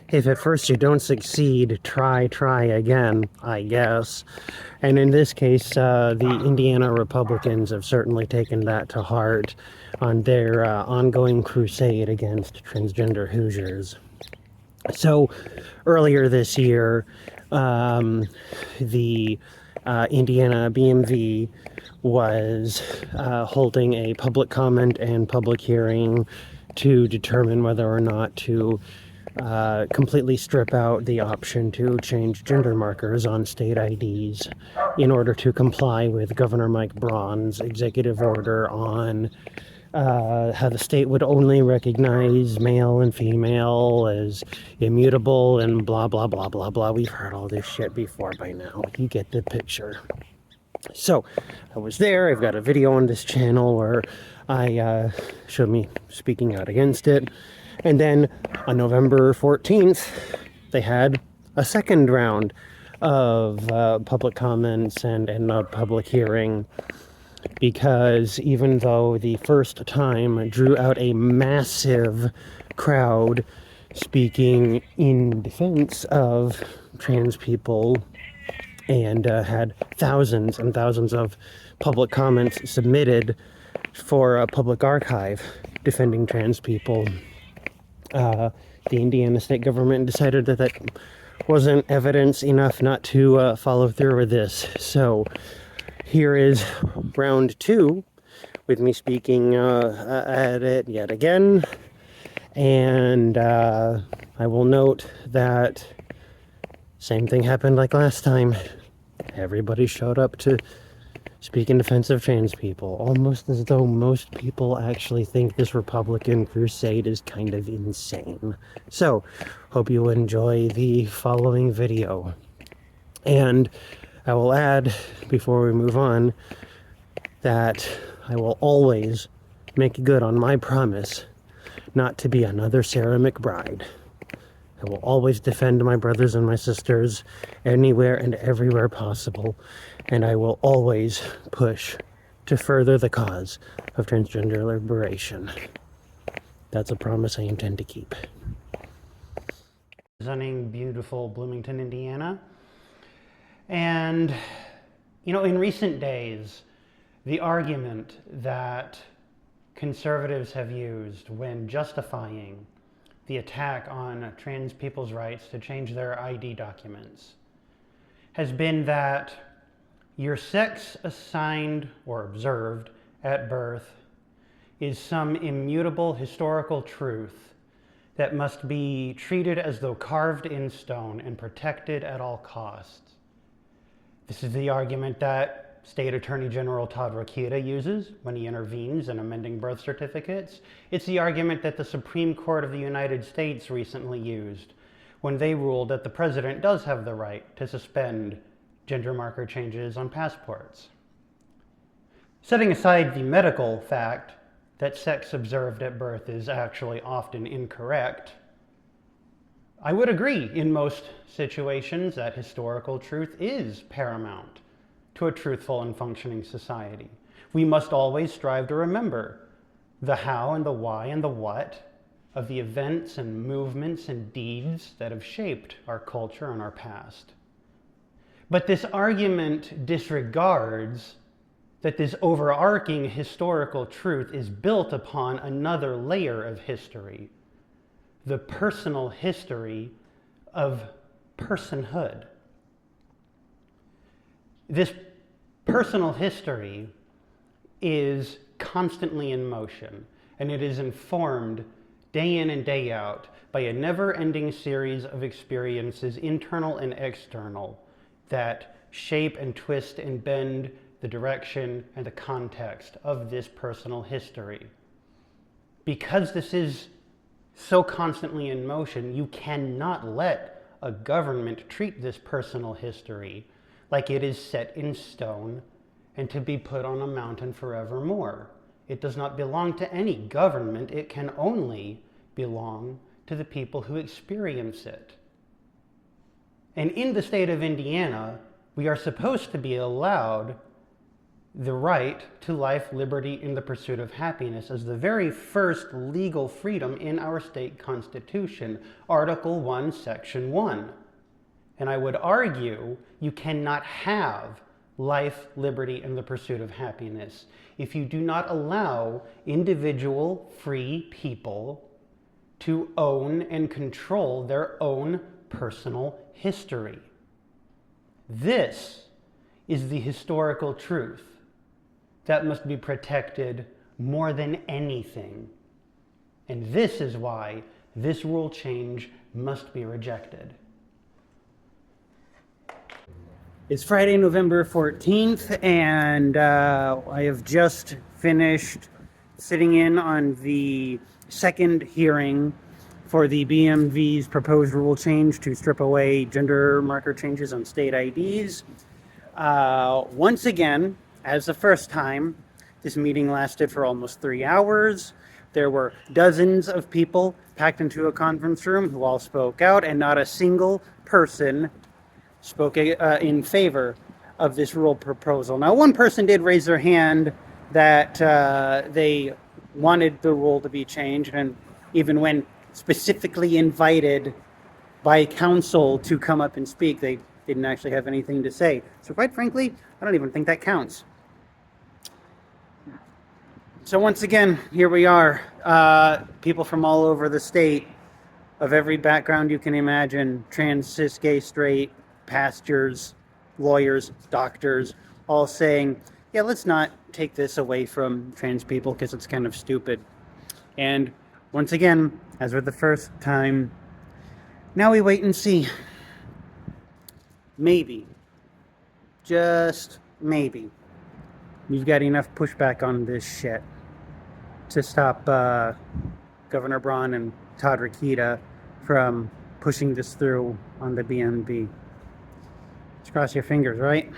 if at first you don't succeed, try again, I guess. And in this case, the Indiana Republicans have certainly taken that to heart on their ongoing crusade against transgender Hoosiers. So earlier this year, the Indiana BMV was holding a public comment and public hearing to determine whether or not to completely strip out the option to change gender markers on state IDs in order to comply with Governor Mike Braun's executive order on how the state would only recognize male and female as immutable and blah, blah, blah, blah, blah. We've heard all this shit before by now. You get the picture. So I was there. I've got a video on this channel where I showed me speaking out against it. And then on November 14th, they had a second round of public comments and a public hearing, because even though the first time drew out a massive crowd speaking in defense of trans people and had thousands and thousands of public comments submitted for a public archive defending trans people, the Indiana state government decided that that wasn't evidence enough not to follow through with this. So here is round two with me speaking at it yet again. And I will note that same thing happened like last time. Everybody showed up to speak in defense of trans people, almost as though most people actually think this Republican crusade is kind of insane. So, hope you enjoy the following video. And I will add, before we move on, that I will always make good on my promise not to be another Sarah McBride. I will always defend my brothers and my sisters anywhere and everywhere possible, and I will always push to further the cause of transgender liberation. That's a promise I intend to keep. Representing beautiful Bloomington, Indiana. And, you know, in recent days, the argument that conservatives have used when justifying the attack on trans people's rights to change their ID documents has been that your sex assigned or observed at birth is some immutable historical truth that must be treated as though carved in stone and protected at all costs. This is the argument that State Attorney General Todd Rokita uses when he intervenes in amending birth certificates. It's the argument that the Supreme Court of the United States recently used when they ruled that the president does have the right to suspend gender marker changes on passports. Setting aside the medical fact that sex observed at birth is actually often incorrect, I would agree in most situations that historical truth is paramount to a truthful and functioning society. We must always strive to remember the how and the why and the what of the events and movements and deeds that have shaped our culture and our past. But this argument disregards that this overarching historical truth is built upon another layer of history, the personal history of personhood. This personal history is constantly in motion, and it is informed day in and day out by a never-ending series of experiences, internal and external, that shape and twist and bend the direction and the context of this personal history. Because this is so constantly in motion, you cannot let a government treat this personal history like it is set in stone and to be put on a mountain forevermore. It does not belong to any government. It can only belong to the people who experience it. And in the state of Indiana, we are supposed to be allowed the right to life, liberty, and the pursuit of happiness as the very first legal freedom in our state constitution, Article 1, Section 1. And I would argue you cannot have life, liberty, and the pursuit of happiness if you do not allow individual, free people to own and control their own personal history. This is the historical truth that must be protected more than anything. And this is why this rule change must be rejected. It's Friday, November 14th, and I have just finished sitting in on the second hearing for the BMV's proposed rule change to strip away gender marker changes on state IDs. Once again, as the first time, this meeting lasted for almost 3 hours. There were dozens of people packed into a conference room who all spoke out, and not a single person spoke in favor of this rule proposal. Now, one person did raise their hand that they wanted the rule to be changed, and even when specifically invited by counsel to come up and speak, they didn't actually have anything to say. So quite frankly, I don't even think that counts. So once again, here we are, people from all over the state, of every background you can imagine, trans, cis, gay, straight, pastors, lawyers, doctors, all saying, yeah, let's not take this away from trans people because it's kind of stupid. And once again, as with the first time, now we wait and see. Maybe, just maybe, we've got enough pushback on this shit to stop Governor Braun and Todd Rokita from pushing this through on the BMV. Just cross your fingers, right?